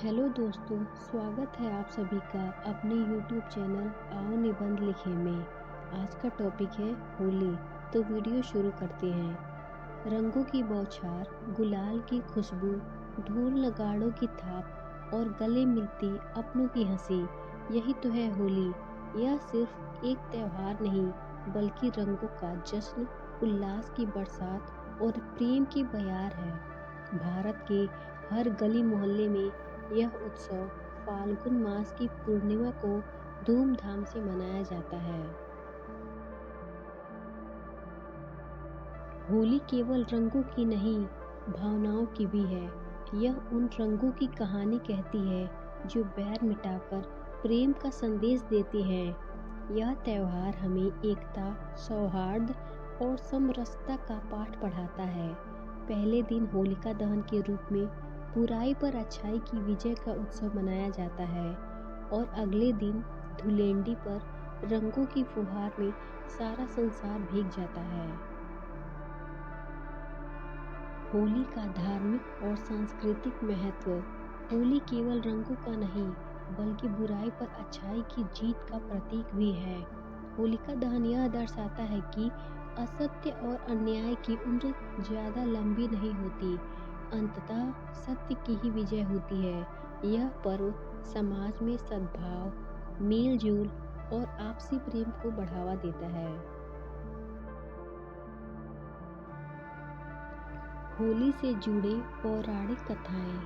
Hello दोस्तों, स्वागत है आप सभी का अपने YouTube चैनल आओ निबंध लिखे में। आज का टॉपिक है होली। तो वीडियो शुरू करते हैं। रंगों की बौछार, गुलाल की खुशबू, ढोल नगाड़ों की थाप और गले मिलती अपनों की हंसी, यही तो है होली। यह सिर्फ एक त्योहार नहीं बल्कि रंगों का जश्न, उल्लास की बरसात और प्रेम की बयार है। भारत के हर गली मोहल्ले में यह उत्सव फाल्गुन मास की पूर्णिमा को धूमधाम से मनाया जाता है। होली केवल रंगों की नहीं, भावनाओं की भी है। यह उन रंगों की कहानी कहती है जो बैर मिटाकर प्रेम का संदेश देते हैं। यह त्योहार हमें एकता, सौहार्द और समरसता का पाठ पढ़ाता है। पहले दिन होलिका दहन के रूप में बुराई पर अच्छाई की विजय का उत्सव मनाया जाता है और अगले दिन धुलेंडी पर रंगों की फुहार में सारा संसार भीग जाता है। होली का धार्मिक और सांस्कृतिक महत्व। होली केवल रंगों का नहीं बल्कि बुराई पर अच्छाई की जीत का प्रतीक भी है। होलिका दहन यह दर्शाता है कि असत्य और अन्याय की उम्र ज्यादा लंबी नहीं होती, अंततः सत्य की ही विजय होती है। यह पर्व समाज में सद्भाव, मेल-जोल और आपसी प्रेम को बढ़ावा देता है। होली से जुड़े पौराणिक कथाएं।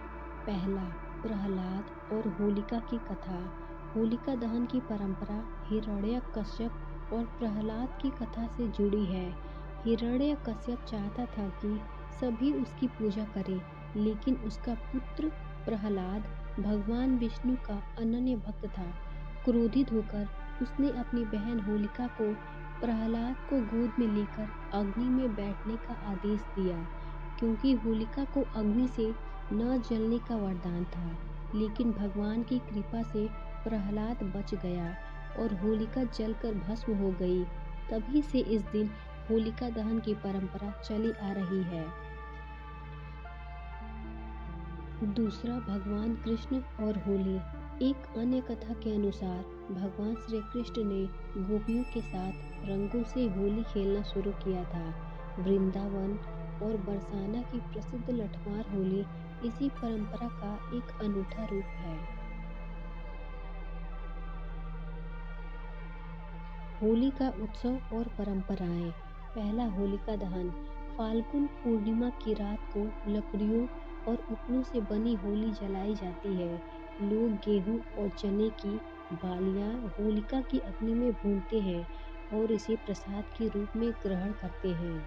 पहला, प्रहलाद और होलिका की कथा। होलिका दहन की परंपरा हिरण्यकश्यप और प्रहलाद की कथा से जुड़ी है। हिरण्यकश्यप चाहता था कि सभी उसकी पूजा करें, लेकिन उसका पुत्र प्रहलाद भगवान विष्णु का अनन्य भक्त था। क्रोधित होकर उसने अपनी बहन होलिका को प्रहलाद को गोद में लेकर अग्नि में बैठने का आदेश दिया, क्योंकि होलिका को अग्नि से न जलने का वरदान था। लेकिन भगवान की कृपा से प्रहलाद बच गया और होलिका जलकर भस्म हो गई। तभी से इस दिन होलिका दहन की परंपरा चली आ रही है। दूसरा, भगवान कृष्ण और होली। एक अन्य कथा के अनुसार भगवान श्री कृष्ण ने गोपियों के साथ रंगों से होली खेलना शुरू किया था। वृंदावन और बरसाना की प्रसिद्ध लठमार होली इसी परंपरा का एक अनूठा रूप है। होली का उत्सव और परंपराएं। पहला, होलिका दहन। फाल्गुन पूर्णिमा की रात को लकड़ियों और उपलों से बनी होली जलाई जाती है। लोग गेहूं और चने की बालियां होलिका की अग्नि में भूनते हैं और इसे प्रसाद के रूप में ग्रहण करते हैं।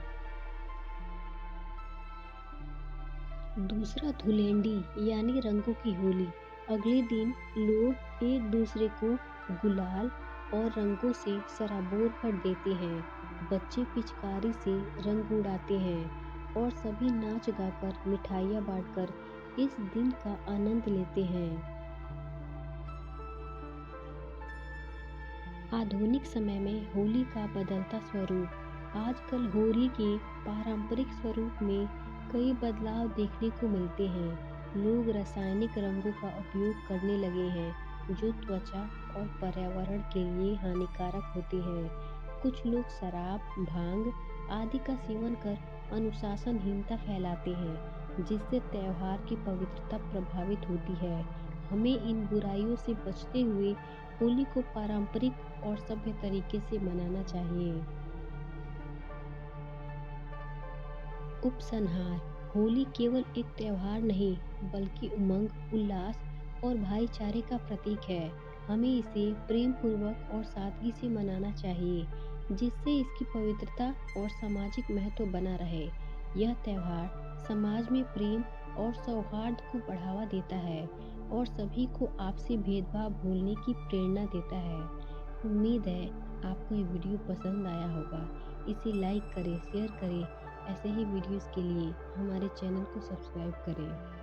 दूसरा, धुलेंडी यानी रंगों की होली। अगले दिन लोग एक दूसरे को गुलाल और रंगों से सराबोर कर देते हैं। बच्चे पिचकारी से रंग उड़ाते हैं और सभी नाच गाकर मिठाइयाँ बांटकर इस दिन का आनंद लेते हैं। आधुनिक समय में होली का बदलता स्वरूप। आजकल होली के पारंपरिक स्वरूप में कई बदलाव देखने को मिलते हैं। लोग रासायनिक रंगों का उपयोग करने लगे हैं जो त्वचा और पर्यावरण के लिए हानिकारक होते हैं। कुछ लोग शराब, भांग आदि का सेवन कर अनुशासनहीनता फैलाते हैं, जिससे त्योहार की पवित्रता प्रभावित होती है। हमें इन बुराइयों से बचते हुए होली को पारंपरिक और सभ्य तरीके से मनाना चाहिए। उपसंहार। होली केवल एक त्योहार नहीं बल्कि उमंग, उल्लास और भाईचारे का प्रतीक है। हमें इसे प्रेम पूर्वक और सादगी से मनाना चाहिए, जिससे इसकी पवित्रता और सामाजिक महत्व बना रहे। यह त्योहार समाज में प्रेम और सौहार्द को बढ़ावा देता है और सभी को आपसी भेदभाव भूलने की प्रेरणा देता है। उम्मीद है आपको ये वीडियो पसंद आया होगा। इसे लाइक करें, शेयर करें। ऐसे ही वीडियोस के लिए हमारे चैनल को सब्सक्राइब करें।